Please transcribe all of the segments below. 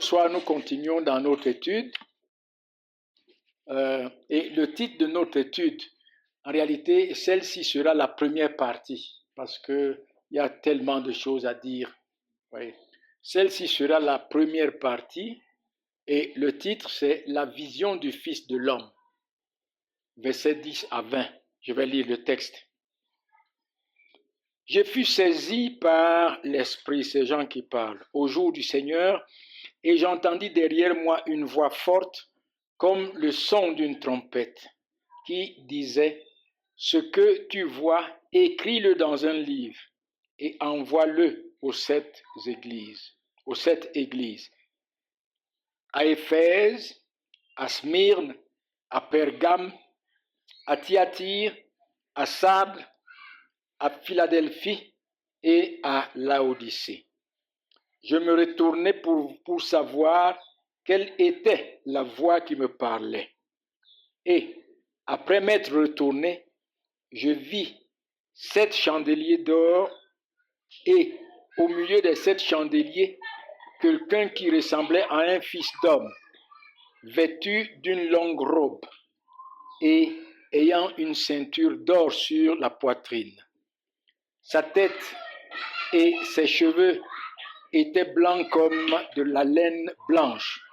soir, nous continuons dans notre étude. Et le titre de notre étude, en réalité, celle-ci sera la première partie, parce qu'il y a tellement de choses à dire. Oui. Celle-ci sera la première partie, et le titre, c'est « La vision du Fils de l'homme », versets 10 à 20. Je vais lire le texte. « Je fus saisi par l'Esprit », c'est Jean qui parle, « au jour du Seigneur, et j'entendis derrière moi une voix forte, comme le son d'une trompette, qui disait, « Ce que tu vois, écris-le dans un livre, et envoie-le aux sept églises, à Éphèse, à Smyrne, à Pergame, à Thyatire, à Sardes, à Philadelphie et à Laodicée. » Je me retournai pour savoir quelle était la voix qui me parlait. Et après m'être retourné, je vis 7 chandeliers d'or et au milieu des 7 chandeliers, quelqu'un qui ressemblait à un fils d'homme, vêtu d'une longue robe et ayant une ceinture d'or sur la poitrine. Sa tête et ses cheveux étaient blancs comme de la laine blanche,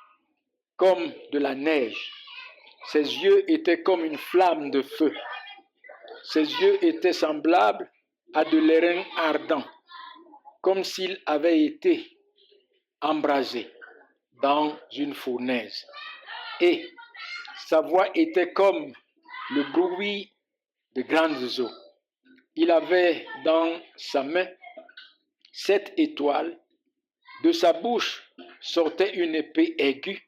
comme de la neige. Ses yeux étaient comme une flamme de feu. Ses yeux étaient semblables à de l'airain ardent, comme s'il avait été embrasé dans une fournaise. Et sa voix était comme le bruit de grandes eaux. Il avait dans sa main 7 étoiles. De sa bouche sortait une épée aiguë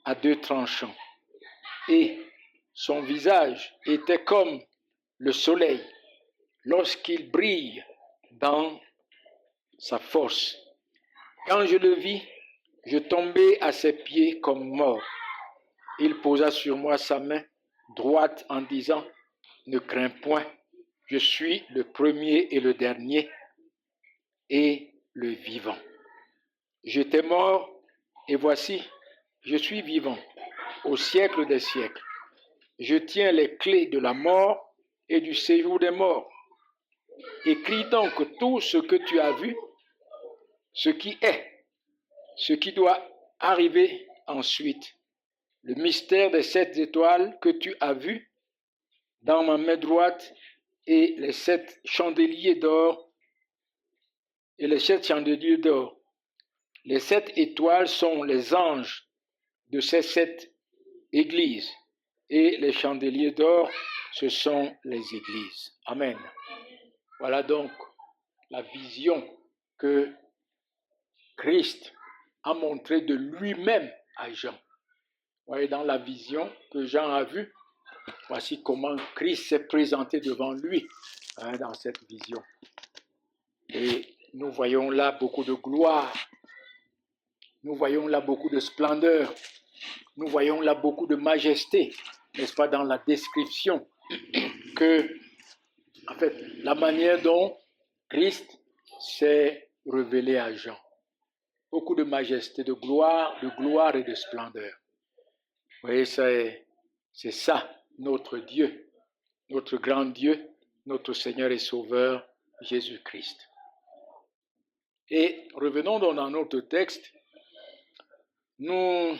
à 2 tranchants. Et son visage était comme le soleil lorsqu'il brille dans sa force. Quand je le vis, je tombai à ses pieds comme mort. Il posa sur moi sa main droite en disant, « Ne crains point, je suis le premier et le dernier et le vivant. J'étais mort et voici, je suis vivant au siècle des siècles. Je tiens les clés de la mort et du séjour des morts. Écris donc tout ce que tu as vu, ce qui est, ce qui doit arriver ensuite, le mystère des 7 étoiles que tu as vues dans ma main droite et les 7 chandeliers d'or. Les 7 étoiles sont les anges de ces 7 églises et les chandeliers d'or, ce sont les églises. Amen. Voilà donc la vision que Christ a montrée de lui-même à Jean. Vous voyez, dans la vision que Jean a vue, voici comment Christ s'est présenté devant lui dans cette vision. Et nous voyons là beaucoup de gloire, nous voyons là beaucoup de splendeur, nous voyons là beaucoup de majesté, n'est-ce pas, dans la description que, en fait, la manière dont Christ s'est révélé à Jean. Beaucoup de majesté, de gloire et de splendeur. Vous voyez, c'est ça, notre Dieu, notre grand Dieu, notre Seigneur et Sauveur, Jésus-Christ. Et revenons donc dans notre texte. Nous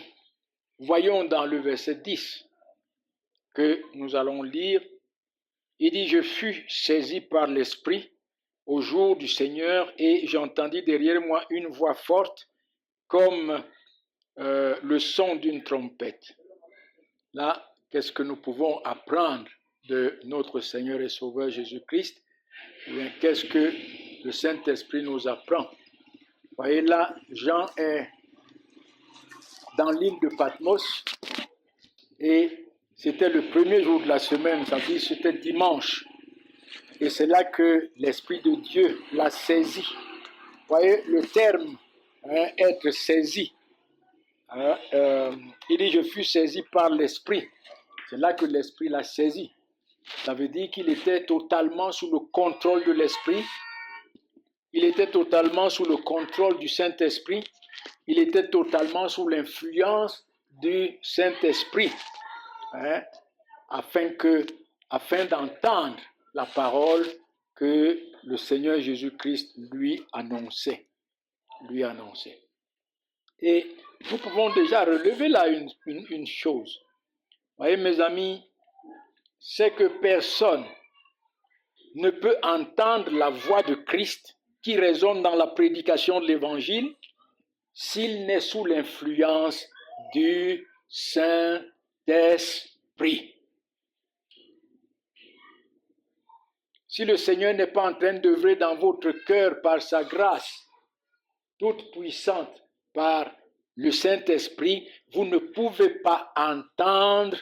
voyons dans le verset 10 que nous allons lire, il dit « Je fus saisi par l'Esprit au jour du Seigneur et j'entendis derrière moi une voix forte comme le son d'une trompette. » Là, qu'est-ce que nous pouvons apprendre de notre Seigneur et Sauveur Jésus-Christ? Qu'est-ce que le Saint-Esprit nous apprend? Vous voyez là, Jean est dans l'île de Patmos et c'était le premier jour de la semaine, ça veut dire c'était dimanche. Et c'est là que l'Esprit de Dieu l'a saisi. Vous voyez le terme, être saisi. Il dit, je fus saisi par l'Esprit. C'est là que l'Esprit l'a saisi. Ça veut dire qu'il était totalement sous le contrôle de l'Esprit. Il était totalement sous le contrôle du Saint-Esprit. il était totalement sous l'influence du Saint-Esprit, afin d'entendre la parole que le Seigneur Jésus-Christ lui annonçait. Et nous pouvons déjà relever là une chose. Vous voyez, mes amis, c'est que personne ne peut entendre la voix de Christ qui résonne dans la prédication de l'Évangile s'il n'est sous l'influence du Saint-Esprit. Si le Seigneur n'est pas en train d'œuvrer dans votre cœur par sa grâce toute puissante, par le Saint-Esprit, vous ne pouvez pas entendre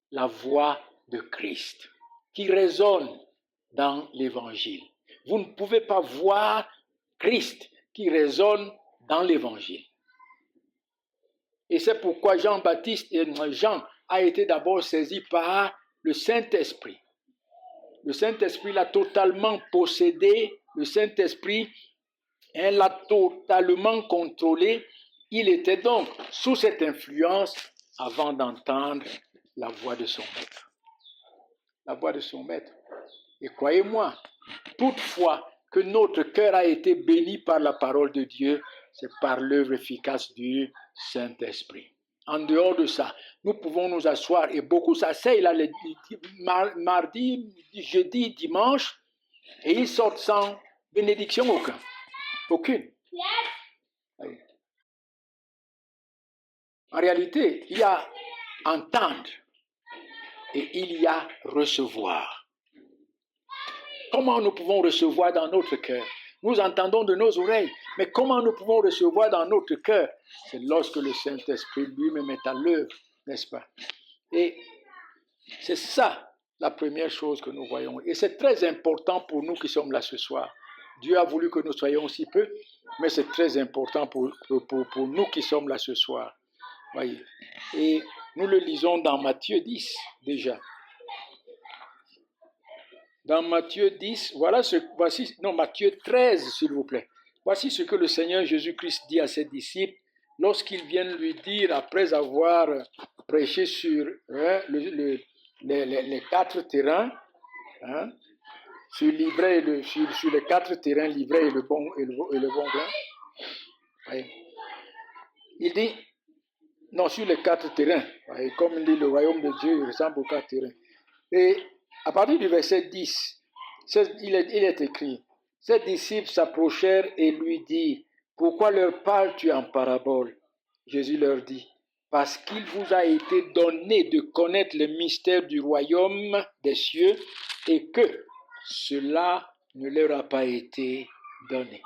la voix de Christ qui résonne dans l'Évangile. Vous ne pouvez pas voir Christ qui résonne dans l'Évangile. Et c'est pourquoi Jean a été d'abord saisi par le Saint-Esprit. Le Saint-Esprit l'a totalement possédé, le Saint-Esprit l'a totalement contrôlé. Il était donc sous cette influence avant d'entendre la voix de son maître. La voix de son maître. Et croyez-moi, toutefois que notre cœur a été béni par la parole de Dieu, c'est par l'œuvre efficace du Saint-Esprit. En dehors de ça, nous pouvons nous asseoir et beaucoup s'asseyent là les mardi, jeudi, dimanche et ils sortent sans bénédiction aucune. Oui. En réalité, il y a entendre et il y a recevoir. Comment nous pouvons recevoir dans notre cœur? Nous entendons de nos oreilles, mais comment nous pouvons recevoir dans notre cœur? C'est lorsque le Saint-Esprit lui-même est à l'œuvre, n'est-ce pas? Et c'est ça la première chose que nous voyons. Et c'est très important pour nous qui sommes là ce soir. Dieu a voulu que nous soyons si peu, mais c'est très important pour nous qui sommes là ce soir. Voyez. Et nous le lisons dans Matthieu 10 déjà. Dans Matthieu 10, Matthieu 13, s'il vous plaît. Voici ce que le Seigneur Jésus-Christ dit à ses disciples lorsqu'ils viennent lui dire, après avoir prêché sur les 4 terrains, sur les 4 terrains, l'ivraie et le bon grain. Oui. Il dit, non, sur les 4 terrains, oui, comme il dit, le royaume de Dieu il ressemble aux 4 terrains. Et à partir du verset 10, il est écrit, ses disciples s'approchèrent et lui dirent, pourquoi leur parles-tu en parabole? Jésus leur dit, parce qu'il vous a été donné de connaître le mystère du royaume des cieux et que cela ne leur a pas été donné.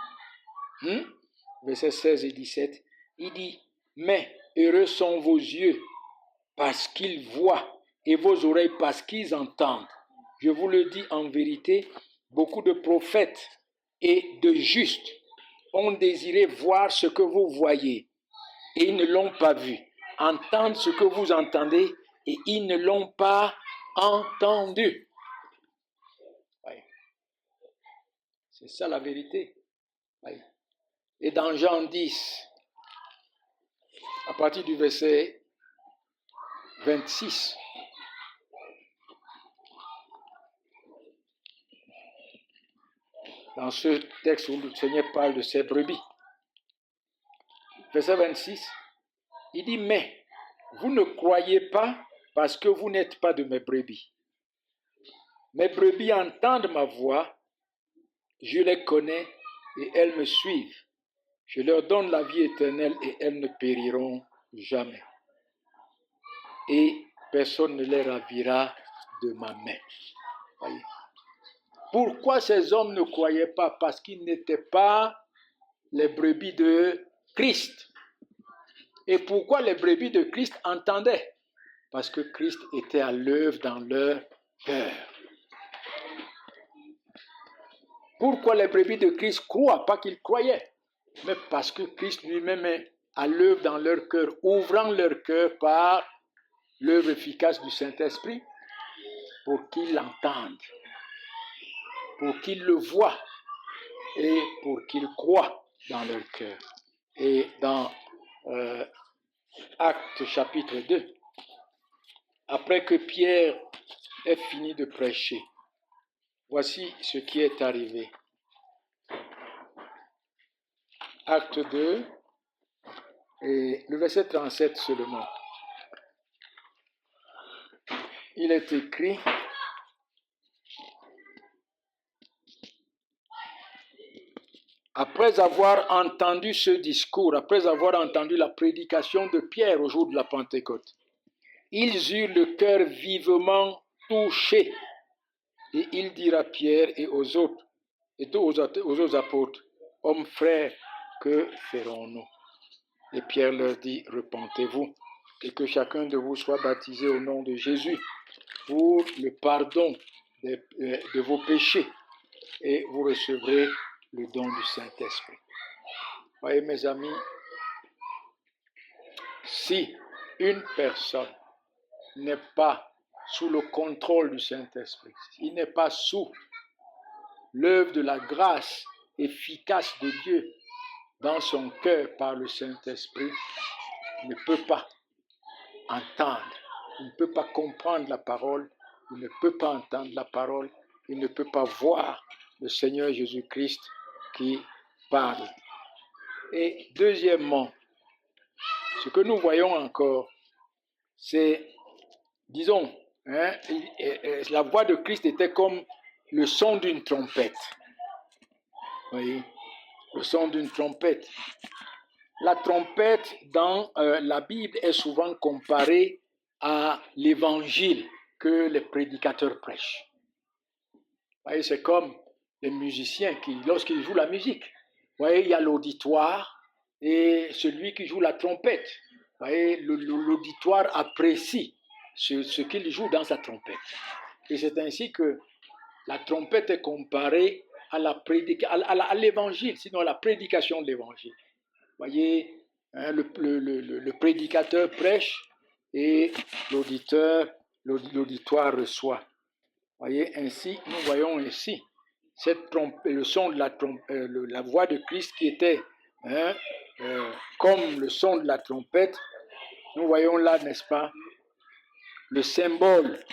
Versets 16 et 17, il dit, mais heureux sont vos yeux parce qu'ils voient et vos oreilles parce qu'ils entendent. Je vous le dis en vérité, beaucoup de prophètes et de justes ont désiré voir ce que vous voyez et ils ne l'ont pas vu, entendre ce que vous entendez et ils ne l'ont pas entendu. Oui. C'est ça la vérité. Oui. Et dans Jean 10, à partir du verset 26, dans ce texte où le Seigneur parle de ses brebis. Verset 26, il dit, mais vous ne croyez pas parce que vous n'êtes pas de mes brebis. Mes brebis entendent ma voix, je les connais et elles me suivent. Je leur donne la vie éternelle et elles ne périront jamais. Et personne ne les ravira de ma main. Voyez. Pourquoi ces hommes ne croyaient pas? Parce qu'ils n'étaient pas les brebis de Christ. Et pourquoi les brebis de Christ entendaient? Parce que Christ était à l'œuvre dans leur cœur. Pourquoi les brebis de Christ croient? Pas qu'ils croyaient, mais parce que Christ lui-même est à l'œuvre dans leur cœur, ouvrant leur cœur par l'œuvre efficace du Saint-Esprit pour qu'ils l'entendent, pour qu'ils le voient et pour qu'ils croient dans leur cœur. Et dans Actes chapitre 2. Après que Pierre ait fini de prêcher, voici ce qui est arrivé. Acte 2, et le verset 37 seulement. Il est écrit: après avoir entendu ce discours, après avoir entendu la prédication de Pierre au jour de la Pentecôte, ils eurent le cœur vivement touché. Et il dira à Pierre et aux autres, et aux autres apôtres: hommes frères, que ferons-nous? Et Pierre leur dit: repentez-vous, et que chacun de vous soit baptisé au nom de Jésus pour le pardon de vos péchés, et vous recevrez le don du Saint-Esprit. Voyez, mes amis, si une personne n'est pas sous le contrôle du Saint-Esprit, il n'est pas sous l'œuvre de la grâce efficace de Dieu dans son cœur par le Saint-Esprit, il ne peut pas entendre, il ne peut pas comprendre la parole, il ne peut pas entendre la parole, il ne peut pas voir le Seigneur Jésus-Christ qui parle. Et deuxièmement, ce que nous voyons encore, c'est, disons, la voix de Christ était comme le son d'une trompette. Vous voyez, le son d'une trompette. La trompette dans la Bible est souvent comparée à l'évangile que les prédicateurs prêchent. Vous voyez, c'est comme les musiciens qui, lorsqu'ils jouent la musique, vous voyez, il y a l'auditoire et celui qui joue la trompette. Vous voyez, l'auditoire apprécie ce qu'il joue dans sa trompette. Et c'est ainsi que la trompette est comparée à l'évangile, sinon à la prédication de l'évangile. Vous voyez, hein, le prédicateur prêche et l'auditoire reçoit. Vous voyez, ainsi, nous voyons ici le son de la voix de Christ qui était comme le son de la trompette. Nous voyons là, n'est-ce pas, le symbole.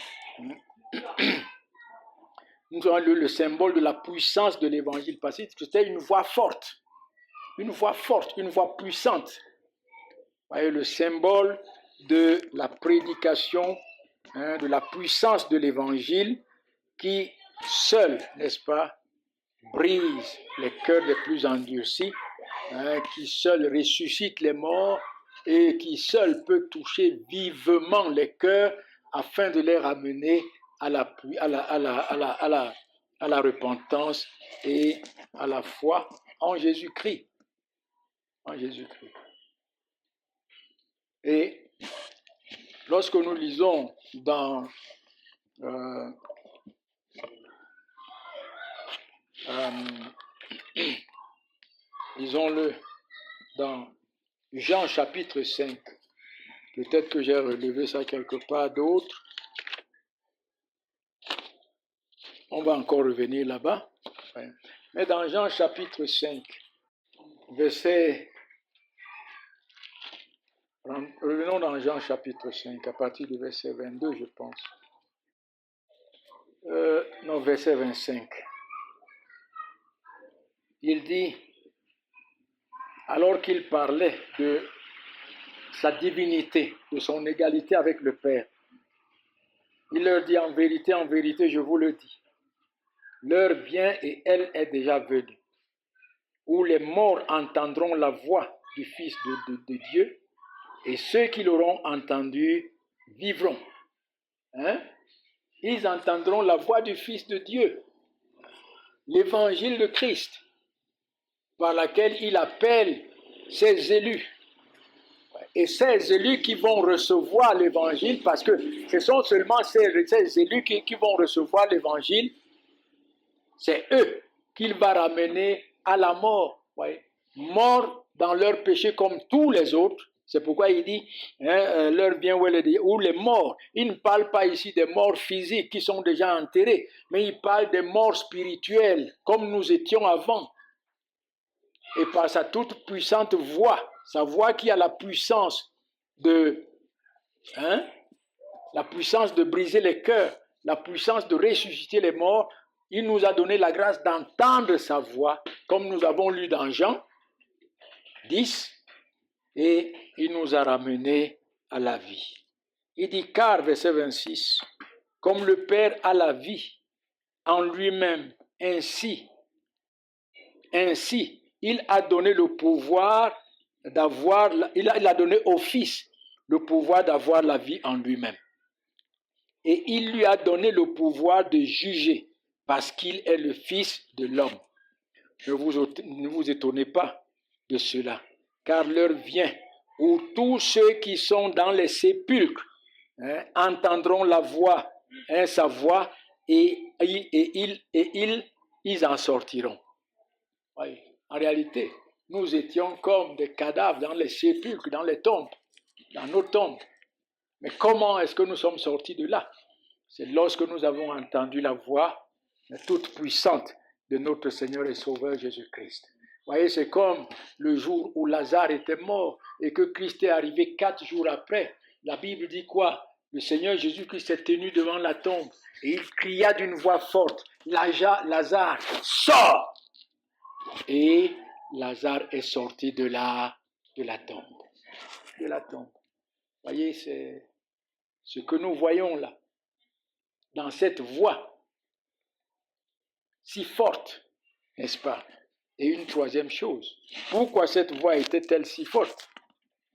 Nous avons le symbole de la puissance de l'évangile, parce que c'était une voix forte, une voix puissante. Vous voyez, le symbole de la prédication, de la puissance de l'évangile qui seul, n'est-ce pas, brise les cœurs les plus endurcis, qui seul ressuscite les morts et qui seul peut toucher vivement les cœurs afin de les ramener à la repentance et à la foi en Jésus-Christ. En Jésus-Christ. Et lorsque nous lisons dans lisons-le dans Jean chapitre 5. Peut-être que j'ai relevé ça quelque part d'autre. On va encore revenir là-bas. Mais dans Jean chapitre 5, revenons dans Jean chapitre 5, à partir du verset 22, je pense. Non, verset 25. Il dit, alors qu'il parlait de sa divinité, de son égalité avec le Père, il leur dit, en vérité, je vous le dis, l'heure vient et elle est déjà venue, où les morts entendront la voix du Fils de Dieu, et ceux qui l'auront entendu vivront. Ils entendront la voix du Fils de Dieu, l'évangile de Christ, par laquelle il appelle ses élus. Et ces élus qui vont recevoir l'évangile, parce que ce sont seulement ces élus qui vont recevoir l'évangile, c'est eux qu'il va ramener à la mort. Morts dans leur péché comme tous les autres. C'est pourquoi il dit, l'heure vient où les morts. Il ne parle pas ici des morts physiques qui sont déjà enterrés, mais il parle des morts spirituelles, comme nous étions avant. Et par sa toute puissante voix, sa voix qui a la puissance de briser les cœurs, la puissance de ressusciter les morts. Il nous a donné la grâce d'entendre sa voix, comme nous avons lu dans Jean 10, et il nous a ramenés à la vie. Il dit, car, verset 26, comme le Père a la vie en lui-même, ainsi, il a donné le pouvoir d'avoir, il a donné au Fils le pouvoir d'avoir la vie en lui-même. Et il lui a donné le pouvoir de juger, parce qu'il est le Fils de l'homme. Ne vous étonnez pas de cela, car l'heure vient où tous ceux qui sont dans les sépulcres entendront la voix, sa voix, et ils en sortiront. Oui. En réalité, nous étions comme des cadavres dans les sépulcres, dans les tombes, dans nos tombes. Mais comment est-ce que nous sommes sortis de là? C'est lorsque nous avons entendu la voix toute puissante de notre Seigneur et Sauveur Jésus-Christ. Vous voyez, c'est comme le jour où Lazare était mort et que Christ est arrivé 4 jours après. La Bible dit quoi? Le Seigneur Jésus-Christ est tenu devant la tombe et il cria d'une voix forte, Lazare, sors! Et Lazare est sorti de la tombe. De la tombe. Vous voyez, c'est ce que nous voyons là, dans cette voix si forte, n'est-ce pas? Et une troisième chose, pourquoi cette voix était-elle si forte?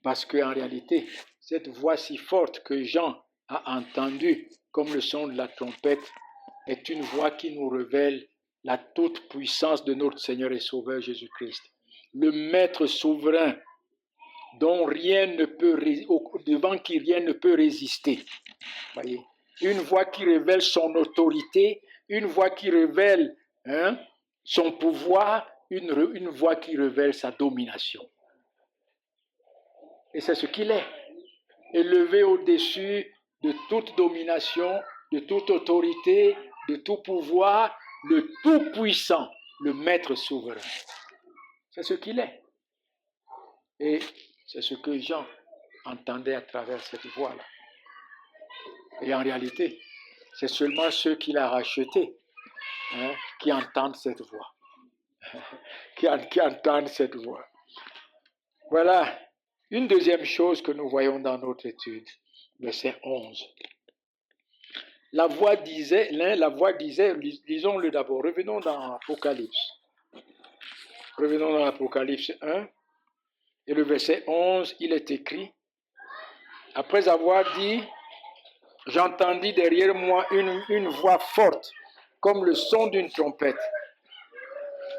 Parce qu'en réalité, cette voix si forte que Jean a entendue, comme le son de la trompette, est une voix qui nous révèle la toute-puissance de notre Seigneur et Sauveur Jésus-Christ, le Maître souverain dont devant qui rien ne peut résister. Voyez, une voix qui révèle son autorité, une voix qui révèle son pouvoir, une voix qui révèle sa domination. Et c'est ce qu'il est, élevé au-dessus de toute domination, de toute autorité, de tout pouvoir, le tout-puissant, le Maître souverain. C'est ce qu'il est. Et c'est ce que Jean entendait à travers cette voix-là. Et en réalité, c'est seulement ceux qu'il a rachetés qui entendent cette voix. qui entendent cette voix. Voilà une deuxième chose que nous voyons dans notre étude, verset 11. La voix disait, lisons-le d'abord, revenons dans Apocalypse. Revenons dans Apocalypse 1, et le verset 11, il est écrit, après avoir dit, j'entendis derrière moi une voix forte, comme le son d'une trompette,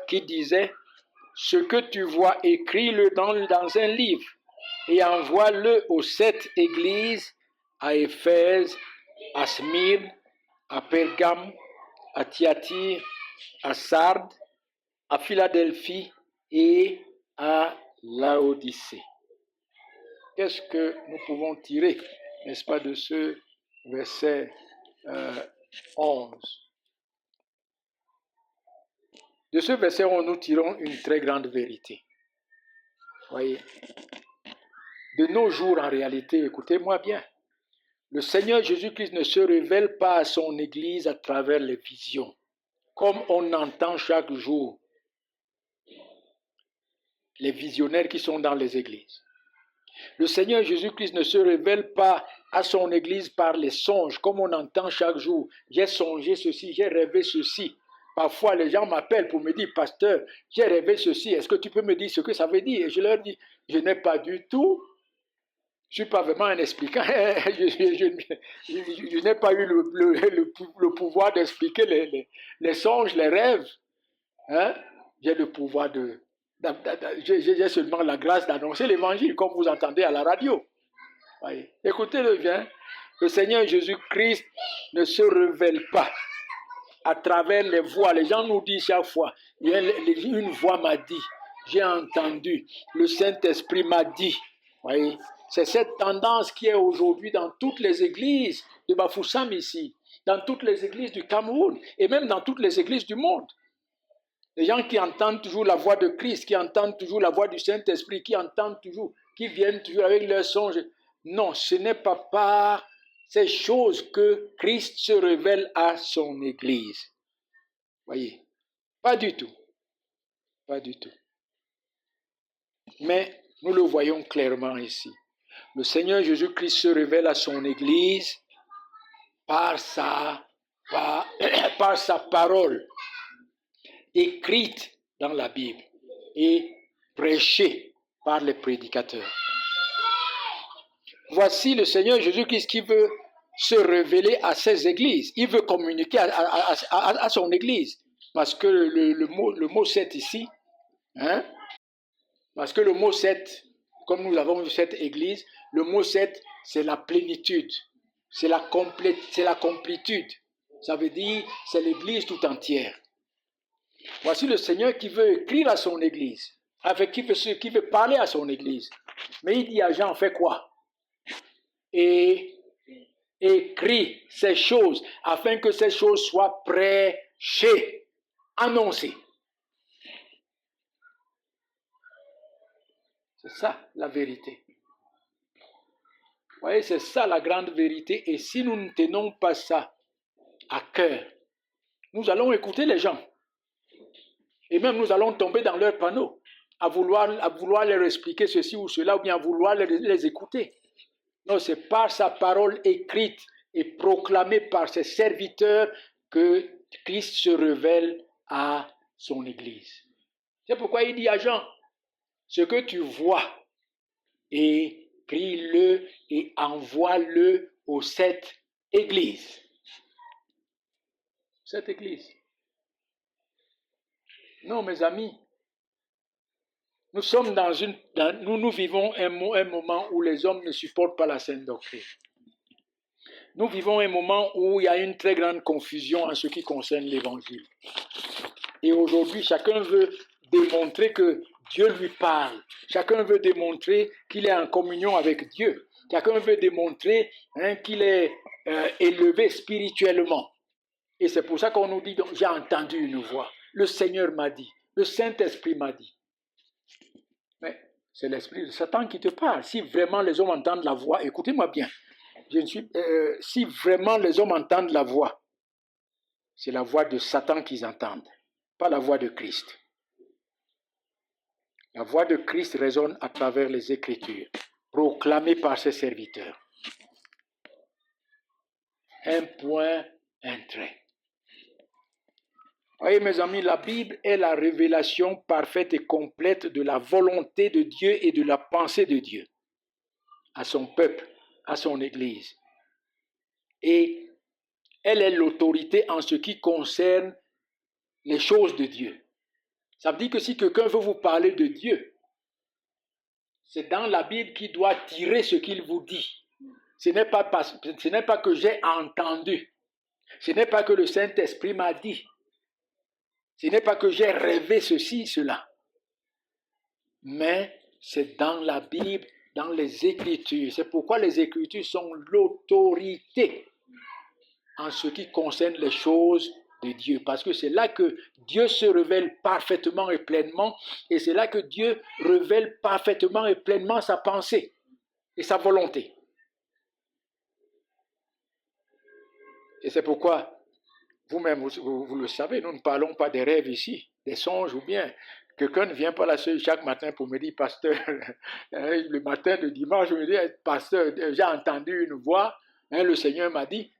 qui disait, ce que tu vois, écris-le dans un livre, et envoie-le aux 7 églises, à Éphèse, à Smyrne, à Pergame, à Thyatire, à Sardes, à Philadelphie et à Laodicée. Qu'est-ce que nous pouvons tirer, n'est-ce pas, de ce verset 11? De ce verset 11, nous tirons une très grande vérité. Voyez, de nos jours, en réalité, écoutez-moi bien, le Seigneur Jésus-Christ ne se révèle pas à son Église à travers les visions, comme on entend chaque jour les visionnaires qui sont dans les églises. Le Seigneur Jésus-Christ ne se révèle pas à son Église par les songes, comme on entend chaque jour. J'ai songé ceci, j'ai rêvé ceci. Parfois, les gens m'appellent pour me dire, pasteur, j'ai rêvé ceci, est-ce que tu peux me dire ce que ça veut dire? Et je leur dis, je n'ai pas du tout. Je ne suis pas vraiment un expliquant. Je n'ai pas eu le pouvoir d'expliquer les songes, les rêves. J'ai le pouvoir j'ai seulement la grâce d'annoncer l'évangile, comme vous entendez à la radio. Voyez. Écoutez-le bien. Le Seigneur Jésus-Christ ne se révèle pas à travers les voix. Les gens nous disent chaque fois, une voix m'a dit, j'ai entendu, le Saint-Esprit m'a dit. Voyez. C'est cette tendance qui est aujourd'hui dans toutes les églises de Bafoussam ici, dans toutes les églises du Cameroun et même dans toutes les églises du monde. Des gens qui entendent toujours la voix de Christ, qui entendent toujours la voix du Saint-Esprit, qui entendent toujours, qui viennent toujours avec leurs songes. Non, ce n'est pas par ces choses que Christ se révèle à son Église. Voyez, pas du tout. Pas du tout. Mais nous le voyons clairement ici. Le Seigneur Jésus-Christ se révèle à son Église par sa parole écrite dans la Bible et prêchée par les prédicateurs. Voici le Seigneur Jésus-Christ qui veut se révéler à ses églises. Il veut communiquer à son église. Parce que le mot 7 ici, parce que le mot 7, comme nous avons vu cette église, le mot 7, c'est la plénitude, c'est la complétude. Ça veut dire, c'est l'église tout entière. Voici le Seigneur qui veut écrire à son église, qui veut parler à son église. Mais il dit à Jean, fais quoi? Et écrit ces choses, afin que ces choses soient prêchées, annoncées. C'est ça la vérité. Vous voyez, c'est ça la grande vérité. Et si nous ne tenons pas ça à cœur, nous allons écouter les gens. Et même nous allons tomber dans leurs panneaux, à vouloir leur expliquer ceci ou cela, ou bien à vouloir les écouter. Non, c'est par sa parole écrite et proclamée par ses serviteurs que Christ se révèle à son Église. C'est pourquoi il dit à Jean, ce que tu vois, écris-le et envoie-le aux 7 églises. 7 églises. Non, mes amis, nous sommes nous vivons un moment où les hommes ne supportent pas la sainte doctrine. Nous vivons un moment où il y a une très grande confusion en ce qui concerne l'Évangile. Et aujourd'hui, chacun veut démontrer que Dieu lui parle. Chacun veut démontrer qu'il est en communion avec Dieu. Chacun veut démontrer qu'il est élevé spirituellement. Et c'est pour ça qu'on nous dit, j'ai entendu une voix. Le Seigneur m'a dit. Le Saint-Esprit m'a dit. Mais c'est l'esprit de Satan qui te parle. Si vraiment les hommes entendent la voix, écoutez-moi bien. Si vraiment les hommes entendent la voix, c'est la voix de Satan qu'ils entendent, pas la voix de Christ. La voix de Christ résonne à travers les Écritures, proclamée par ses serviteurs. Un point, un trait. Voyez mes amis, la Bible est la révélation parfaite et complète de la volonté de Dieu et de la pensée de Dieu à son peuple, à son Église. Et elle est l'autorité en ce qui concerne les choses de Dieu. Ça veut dire que si quelqu'un veut vous parler de Dieu, c'est dans la Bible qu'il doit tirer ce qu'il vous dit. Ce n'est pas que j'ai entendu. Ce n'est pas que le Saint-Esprit m'a dit. Ce n'est pas que j'ai rêvé ceci, cela. Mais c'est dans la Bible, dans les Écritures. C'est pourquoi les Écritures sont l'autorité en ce qui concerne les choses de Dieu. Parce que c'est là que Dieu se révèle parfaitement et pleinement. Et c'est là que Dieu révèle parfaitement et pleinement sa pensée et sa volonté. Et c'est pourquoi, vous-même, vous le savez, nous ne parlons pas des rêves ici, des songes ou bien. Quelqu'un ne vient pas là chaque matin pour me dire, pasteur, le matin de dimanche, je me dis, pasteur, j'ai entendu une voix, le Seigneur m'a dit.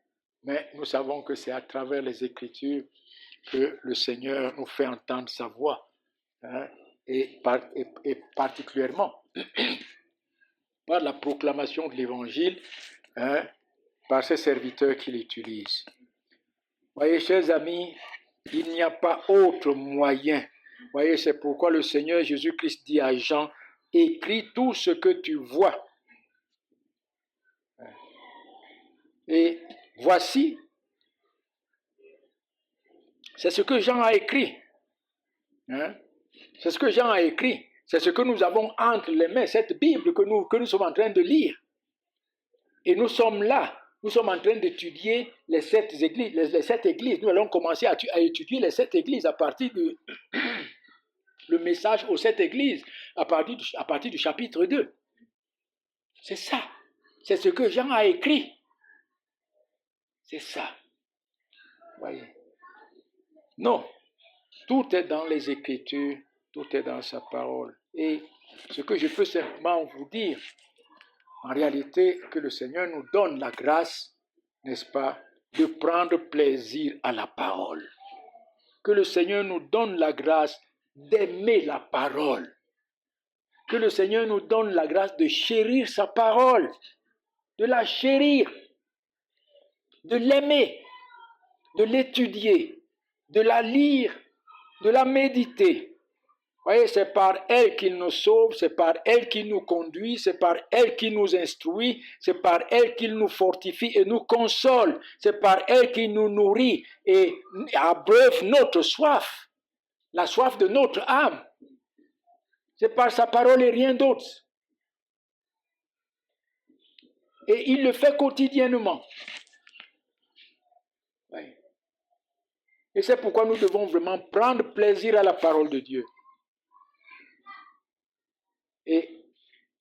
Mais nous savons que c'est à travers les Écritures que le Seigneur nous fait entendre sa voix. Et particulièrement par la proclamation de l'Évangile, par ses serviteurs qu'il utilise. Voyez, chers amis, il n'y a pas autre moyen. Voyez, c'est pourquoi le Seigneur Jésus-Christ dit à Jean, écris tout ce que tu vois. Et voici, c'est ce que Jean a écrit. C'est ce que Jean a écrit. C'est ce que nous avons entre les mains, cette Bible que nous sommes en train de lire. Et nous sommes là Nous sommes en train d'étudier les 7 églises. Les 7 églises. Nous allons commencer à étudier les 7 églises à partir du le message aux 7 églises, à partir du chapitre 2. C'est ça. C'est ce que Jean a écrit. C'est ça. Voyez. Non. Tout est dans les Écritures, tout est dans sa parole. Et ce que je peux simplement vous dire, en réalité, que le Seigneur nous donne la grâce, n'est-ce pas, de prendre plaisir à la parole. Que le Seigneur nous donne la grâce d'aimer la parole. Que le Seigneur nous donne la grâce de chérir sa parole, de la chérir, de l'aimer, de l'étudier, de la lire, de la méditer. Vous voyez, c'est par elle qu'il nous sauve, c'est par elle qu'il nous conduit, c'est par elle qu'il nous instruit, c'est par elle qu'il nous fortifie et nous console, c'est par elle qu'il nous nourrit et abreuve notre soif, la soif de notre âme. C'est par sa parole et rien d'autre. Et il le fait quotidiennement. Oui. Et c'est pourquoi nous devons vraiment prendre plaisir à la parole de Dieu. Et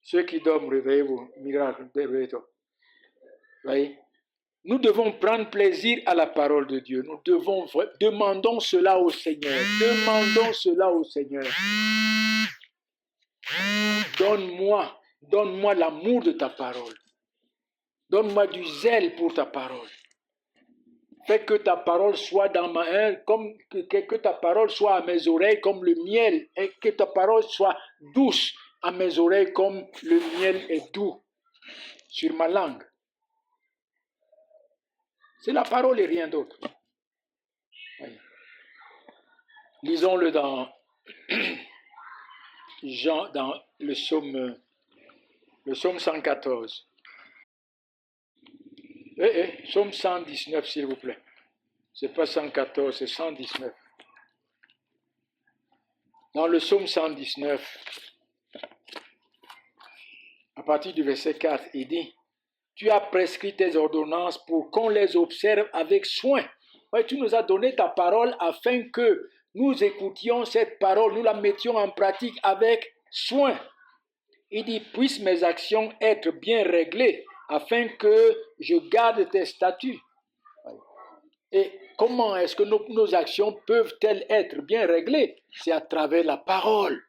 ceux qui dorment, réveillez-vous, miracle, réveillez-vous. Voyez? Nous devons prendre plaisir à la parole de Dieu. Nous devons, demandons cela au Seigneur. Demandons cela au Seigneur. Donne-moi l'amour de ta parole. Donne-moi du zèle pour ta parole. Fais que ta parole soit dans ma main, que ta parole soit à mes oreilles comme le miel, et que ta parole soit douce à mes oreilles comme le miel est doux sur ma langue. C'est la parole et rien d'autre. Oui. Lisons-le dans Jean, dans le psaume 114. Psaume 119, s'il vous plaît. C'est pas 114, c'est 119. Dans le psaume 119, à partir du verset 4, il dit: tu as prescrit tes ordonnances pour qu'on les observe avec soin. Ouais, tu nous as donné ta parole afin que nous écoutions cette parole, nous la mettions en pratique avec soin. Il dit: puissent mes actions être bien réglées afin que je garde tes statuts. Et comment est-ce que nos actions peuvent-elles être bien réglées? C'est à travers la parole.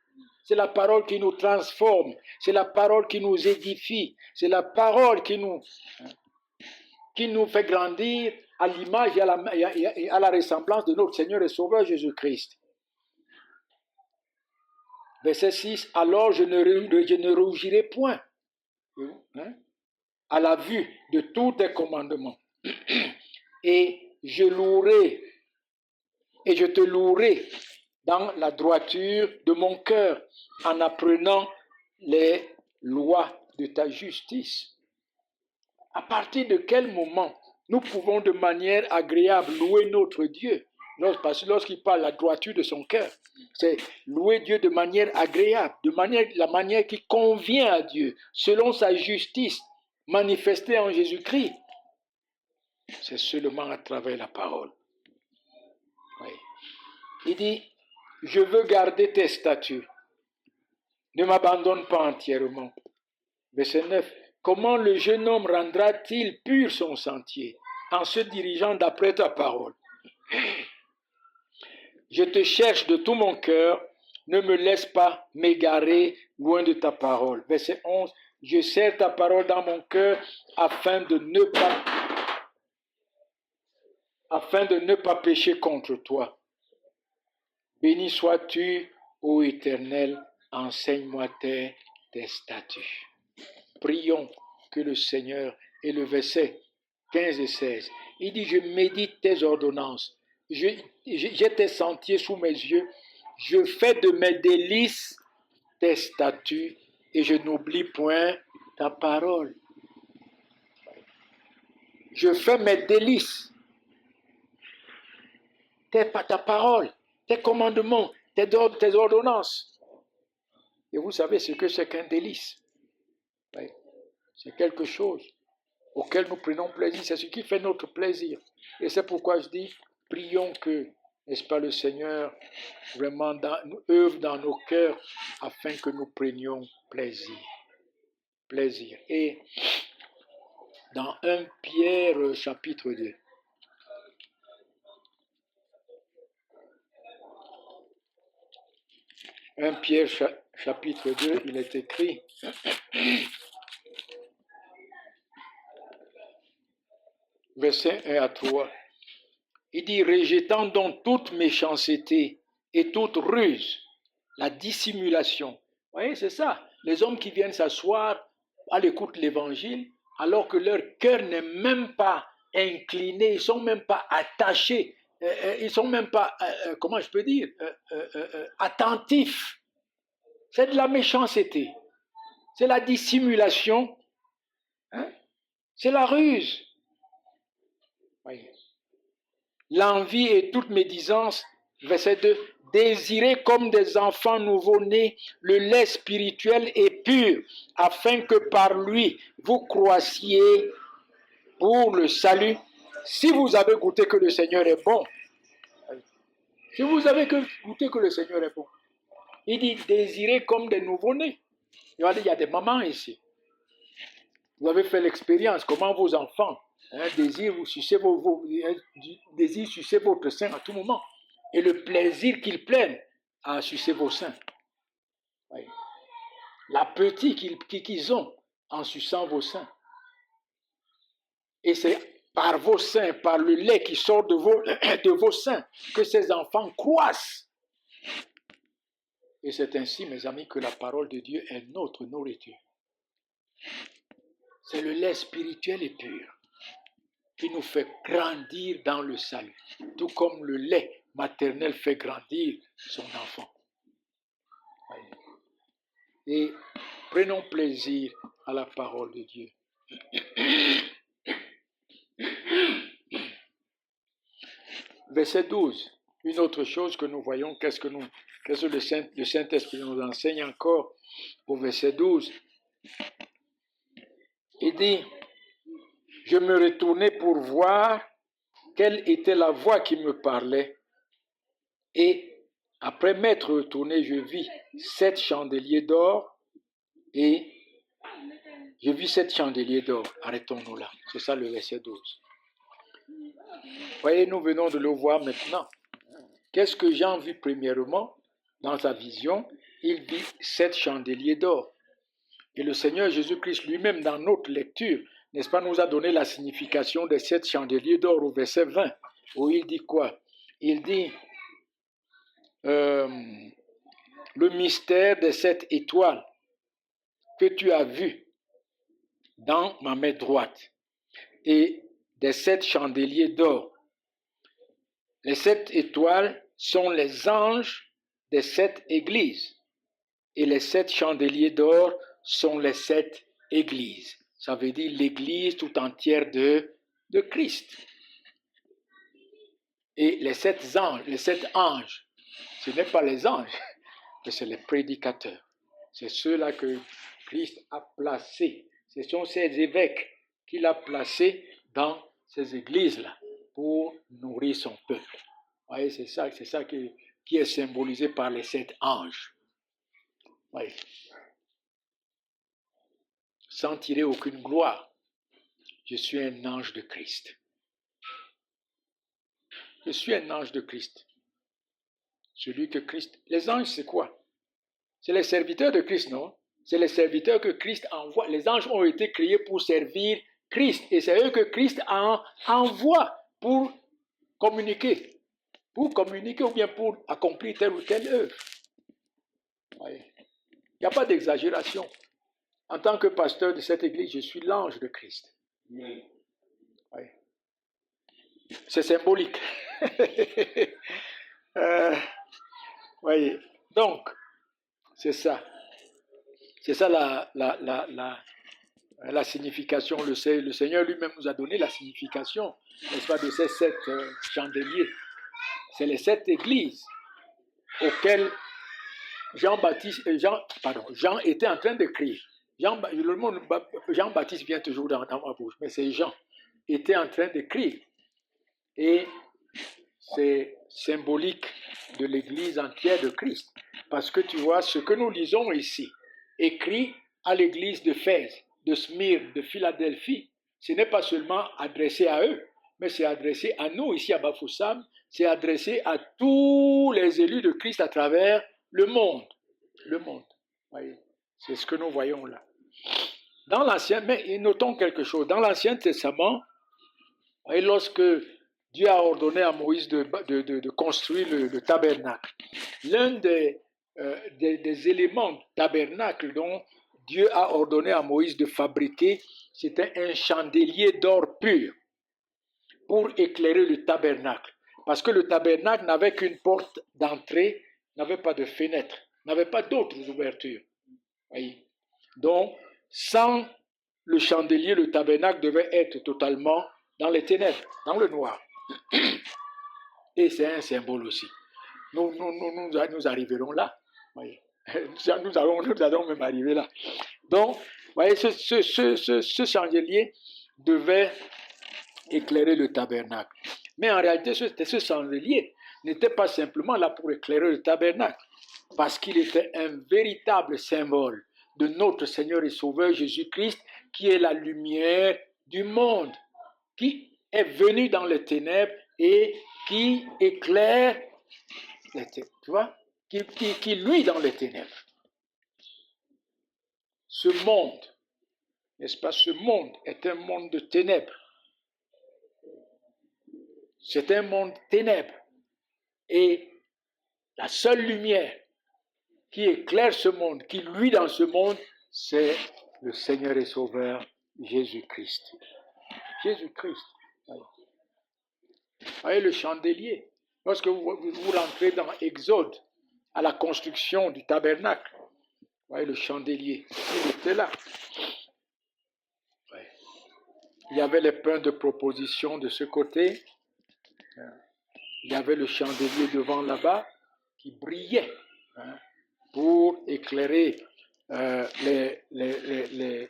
C'est la parole qui nous transforme. C'est la parole qui nous édifie. C'est la parole qui nous fait grandir à l'image et à la ressemblance de notre Seigneur et Sauveur Jésus-Christ. Verset 6, alors je ne rougirai point à la vue de tous tes commandements. Et je te louerai dans la droiture de mon cœur en apprenant les lois de ta justice. À partir de quel moment nous pouvons de manière agréable louer notre Dieu? Parce que lorsqu'il parle de la droiture de son cœur, c'est louer Dieu de manière agréable, la manière qui convient à Dieu, selon sa justice manifestée en Jésus-Christ. C'est seulement à travers la parole. Oui. Il dit: je veux garder tes statuts. Ne m'abandonne pas entièrement. Verset 9. Comment le jeune homme rendra-t-il pur son sentier? En se dirigeant d'après ta parole. Je te cherche de tout mon cœur. Ne me laisse pas m'égarer loin de ta parole. Verset 11. Je serre ta parole dans mon cœur afin de ne pas pécher contre toi. Béni sois-tu, ô Éternel, enseigne-moi tes statuts. Prions que le Seigneur, et le verset 15 et 16, il dit: je médite tes ordonnances, j'ai tes sentiers sous mes yeux, je fais de mes délices tes statuts et je n'oublie point ta parole. Je fais mes délices, ta parole, tes commandements, tes ordonnances. Et vous savez ce que c'est qu'un délice. C'est quelque chose auquel nous prenons plaisir. C'est ce qui fait notre plaisir. Et c'est pourquoi je dis, prions que, n'est-ce pas, le Seigneur vraiment œuvre dans nos cœurs afin que nous prenions plaisir. Plaisir. Et dans 1 Pierre chapitre 2, 1 Pierre chapitre 2, il est écrit, verset 1 à 3, il dit, rejetant donc toute méchanceté et toute ruse, la dissimulation. Vous voyez, c'est ça. Les hommes qui viennent s'asseoir à l'écoute de l'évangile, alors que leur cœur n'est même pas incliné, ils ne sont même pas attachés, ils ne sont même pas, comment je peux dire, attentifs. C'est de la méchanceté, c'est la dissimulation, hein? C'est la ruse. Voyez. L'envie et toute médisance, verset 2, désirez comme des enfants nouveau-nés le lait spirituel et pur, afin que par lui vous croissiez pour le salut, si vous avez goûté que le Seigneur est bon. Si vous avez goûté que le Seigneur est bon. Il dit désirez comme des nouveau-nés. Il y a des mamans ici. Vous avez fait l'expérience, comment vos enfants désirent sucer votre sein à tout moment. Et le plaisir qu'ils prennent à sucer vos seins. Oui. L'appétit qu'ils ont en suçant vos seins. Et c'est par vos seins, par le lait qui sort de vos seins, que ces enfants croissent. Et c'est ainsi, mes amis, que la parole de Dieu est notre nourriture. C'est le lait spirituel et pur qui nous fait grandir dans le salut, tout comme le lait maternel fait grandir son enfant. Et prenons plaisir à la parole de Dieu. Verset 12, une autre chose que nous voyons, qu'est-ce que le Saint-Esprit nous enseigne encore au verset 12. Il dit, je me retournai pour voir quelle était la voix qui me parlait. Et après m'être retourné, je vis 7 chandeliers d'or et je vis 7 chandeliers d'or. Arrêtons-nous là. C'est ça le verset 12. Voyez, nous venons de le voir maintenant. Qu'est-ce que Jean vit premièrement dans sa vision? Il vit 7 chandeliers d'or. Et le Seigneur Jésus-Christ lui-même, dans notre lecture, n'est-ce pas, nous a donné la signification des 7 chandeliers d'or au verset 20, où il dit quoi? Il dit le mystère des 7 étoiles que tu as vu dans ma main droite et des 7 chandeliers d'or. Les 7 étoiles sont les anges des 7 églises et les 7 chandeliers d'or sont les 7 églises. Ça veut dire l'église tout entière de Christ. Et les 7 anges, ce n'est pas les anges, mais c'est les prédicateurs. C'est ceux-là que Christ a placés. Ce sont ces évêques qu'il a placés dans ces églises-là pour nourrir son peuple. Vous voyez, c'est ça qui est symbolisé par les 7 anges. Voyez. Sans tirer aucune gloire, je suis un ange de Christ. Je suis un ange de Christ. Celui que Christ... Les anges, c'est quoi? C'est les serviteurs de Christ, non? C'est les serviteurs que Christ envoie. Les anges ont été créés pour servir Christ. Et c'est eux que Christ envoie pour communiquer. Pour communiquer ou bien pour accomplir telle ou telle œuvre. Il n'y a pas d'exagération. En tant que pasteur de cette église, je suis l'ange de Christ. Oui. C'est symbolique. Voyez. Donc, c'est ça. C'est ça la signification. Le Seigneur lui-même nous a donné la signification, n'est-ce pas, de ces 7 chandeliers. C'est les 7 églises auxquelles Jean était en train d'écrire. Jean-Baptiste vient toujours dans ma bouche, mais c'est Jean était en train d'écrire. Et c'est symbolique de l'Église entière de Christ. Parce que tu vois, ce que nous lisons ici, écrit à l'Église d'Éphèse, de Smyrne, de Philadelphie, ce n'est pas seulement adressé à eux, mais c'est adressé à nous ici à Bafoussam, c'est adressé à tous les élus de Christ à travers le monde. Le monde. Voyez, c'est ce que nous voyons là. Dans l'Ancien, mais notons quelque chose, dans l'Ancien Testament, et lorsque Dieu a ordonné à Moïse de construire le tabernacle, l'un des éléments du tabernacle dont Dieu a ordonné à Moïse de fabriquer, c'était un chandelier d'or pur pour éclairer le tabernacle. Parce que le tabernacle n'avait qu'une porte d'entrée, n'avait pas de fenêtre, n'avait pas d'autres ouvertures. Voyez. Donc, sans le chandelier, le tabernacle devait être totalement dans les ténèbres, dans le noir. Et c'est un symbole aussi. Nous arriverons là. Voyez. Nous allons même arriver là. Donc, voyez, ce chandelier devait éclairer le tabernacle. Mais en réalité, ce chandelier n'était pas simplement là pour éclairer le tabernacle, parce qu'il était un véritable symbole de notre Seigneur et Sauveur Jésus-Christ, qui est la lumière du monde, qui est venu dans les ténèbres et qui éclaire les ténèbres, tu vois, qui luit dans les ténèbres. Ce monde, n'est-ce pas, ce monde est un monde de ténèbres. C'est un monde ténèbres. Et la seule lumière qui éclaire ce monde, qui luit dans ce monde, c'est le Seigneur et Sauveur Jésus-Christ. Jésus-Christ. Voyez le chandelier. Lorsque vous rentrez dans Exode, à la construction du tabernacle, voyez le chandelier, il était là. Ouais. Il y avait les pains de proposition de ce côté. Il y avait le chandelier devant là-bas qui brillait pour éclairer les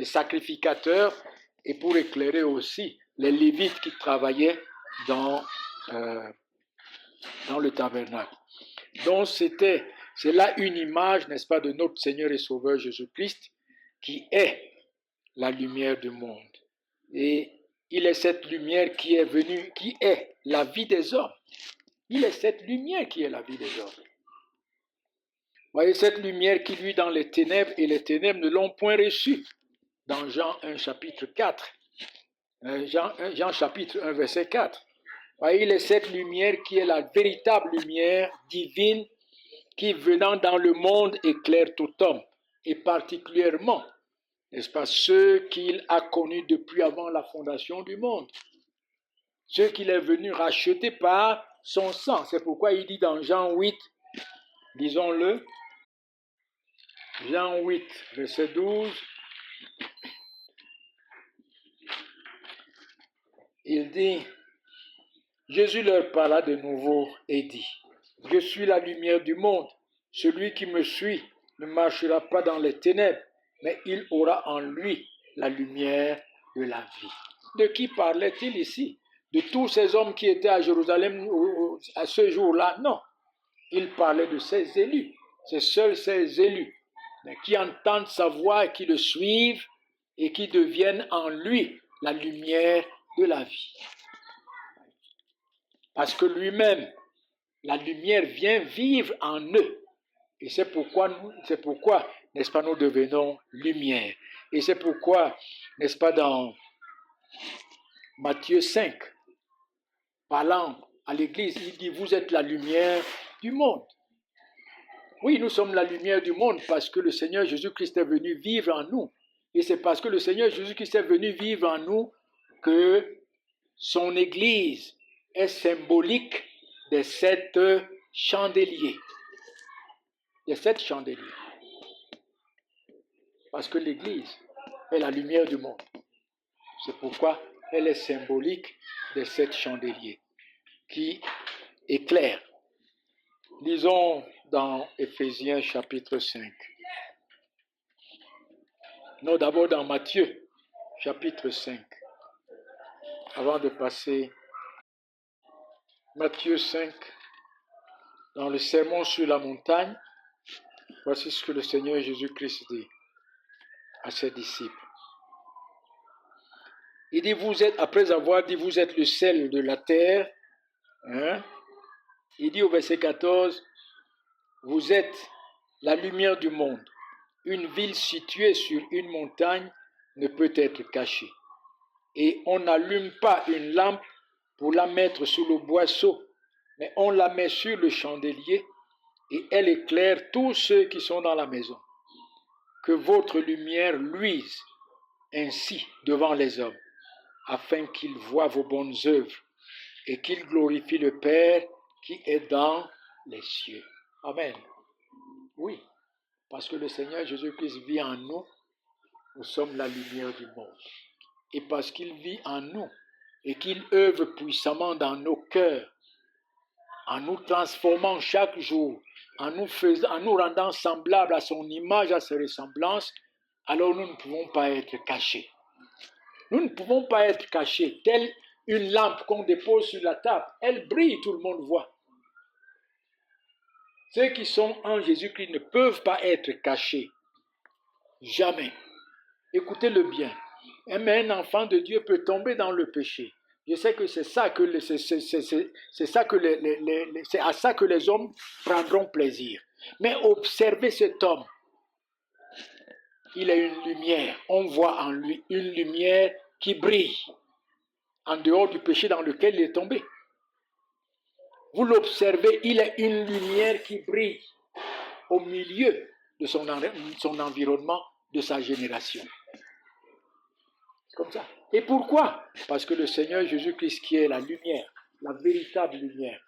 sacrificateurs et pour éclairer aussi les Lévites qui travaillaient dans le tabernacle. Donc c'est là une image, n'est-ce pas, de notre Seigneur et Sauveur Jésus-Christ qui est la lumière du monde. Et il est cette lumière qui est venue, qui est la vie des hommes. Il est cette lumière qui est la vie des hommes. Voyez cette lumière qui luit dans les ténèbres et les ténèbres ne l'ont point reçue. Dans Jean 1 chapitre 4. Jean chapitre 1 verset 4. Voyez, il est cette lumière qui est la véritable lumière divine qui venant dans le monde éclaire tout homme et particulièrement, n'est-ce pas, ceux qu'il a connus depuis avant la fondation du monde. Ceux qu'il est venu racheter par son sang. C'est pourquoi il dit dans Jean 8, disons-le, Jean 8, verset 12, il dit, Jésus leur parla de nouveau et dit, je suis la lumière du monde. Celui qui me suit ne marchera pas dans les ténèbres, mais il aura en lui la lumière de la vie. De qui parlait-il ici? De tous ces hommes qui étaient à Jérusalem à ce jour-là? Non. Il parlait de ses élus. C'est seuls ces élus qui entendent sa voix et qui le suivent et qui deviennent en lui la lumière de la vie. Parce que lui-même, la lumière vient vivre en eux. Et c'est pourquoi, n'est-ce pas, nous devenons lumière. Et c'est pourquoi, n'est-ce pas, dans Matthieu 5, parlant à l'Église, il dit, vous êtes la lumière du monde. Oui, nous sommes la lumière du monde parce que le Seigneur Jésus-Christ est venu vivre en nous. Et c'est parce que le Seigneur Jésus-Christ est venu vivre en nous que son Église est symbolique de sept chandeliers. De sept chandeliers. Parce que l'Église est la lumière du monde. C'est pourquoi elle est symbolique de sept chandeliers qui éclairent. Lisons dans Éphésiens chapitre 5. Non, d'abord dans Matthieu, chapitre 5. Avant de passer, Matthieu 5, dans le sermon sur la montagne, voici ce que le Seigneur Jésus-Christ dit à ses disciples. Il dit, après avoir dit, vous êtes le sel de la terre, il dit au verset 14, vous êtes la lumière du monde. Une ville située sur une montagne ne peut être cachée. Et on n'allume pas une lampe pour la mettre sous le boisseau, mais on la met sur le chandelier et elle éclaire tous ceux qui sont dans la maison. Que votre lumière luise ainsi devant les hommes, afin qu'ils voient vos bonnes œuvres et qu'ils glorifient le Père qui est dans les cieux. Amen. Oui, parce que le Seigneur Jésus-Christ vit en nous, nous sommes la lumière du monde. Et parce qu'il vit en nous et qu'il œuvre puissamment dans nos cœurs, en nous transformant chaque jour, en nous rendant semblables à son image, à ses ressemblances, alors nous ne pouvons pas être cachés. Nous ne pouvons pas être cachés, telle une lampe qu'on dépose sur la table. Elle brille, tout le monde voit. Ceux qui sont en Jésus-Christ ne peuvent pas être cachés. Jamais. Écoutez-le bien. Mais un enfant de Dieu peut tomber dans le péché. Je sais que c'est à ça que les hommes prendront plaisir. Mais observez cet homme. Il a une lumière. On voit en lui une lumière qui brille en dehors du péché dans lequel il est tombé. Vous l'observez, il a une lumière qui brille au milieu de son environnement, de sa génération. C'est comme ça. Et pourquoi? Parce que le Seigneur Jésus-Christ, qui est la lumière, la véritable lumière,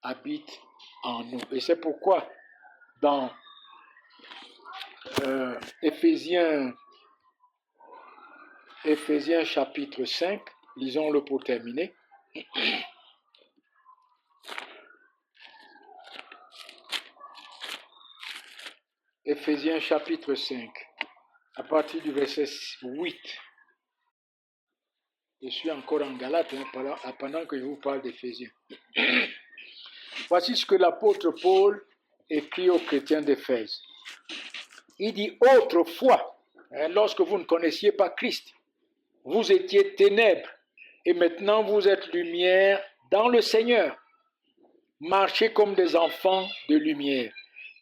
habite en nous. Et c'est pourquoi dans Éphésiens chapitre 5, lisons-le pour terminer. Éphésiens chapitre 5, à partir du verset 8. Je suis encore en Galate pendant que je vous parle d'Éphésiens. Voici ce que l'apôtre Paul écrit aux chrétiens d'Éphèse. Il dit, autrefois, lorsque vous ne connaissiez pas Christ, vous étiez ténèbres et maintenant vous êtes lumière dans le Seigneur. Marchez comme des enfants de lumière,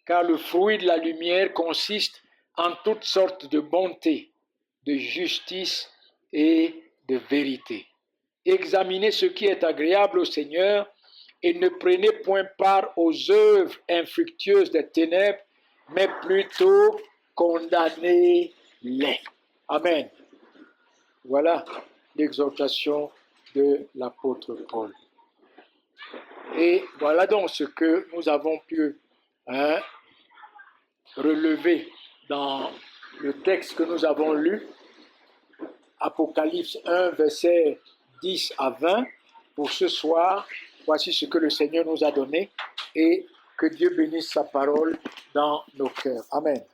car le fruit de la lumière consiste en toutes sortes de bonté, de justice et de vérité. Examinez ce qui est agréable au Seigneur et ne prenez point part aux œuvres infructueuses des ténèbres, mais plutôt condamnez-les. Amen. Voilà l'exhortation de l'apôtre Paul. Et voilà donc ce que nous avons pu relever dans le texte que nous avons lu, Apocalypse 1, versets 10 à 20. Pour ce soir, voici ce que le Seigneur nous a donné et que Dieu bénisse sa parole dans nos cœurs. Amen.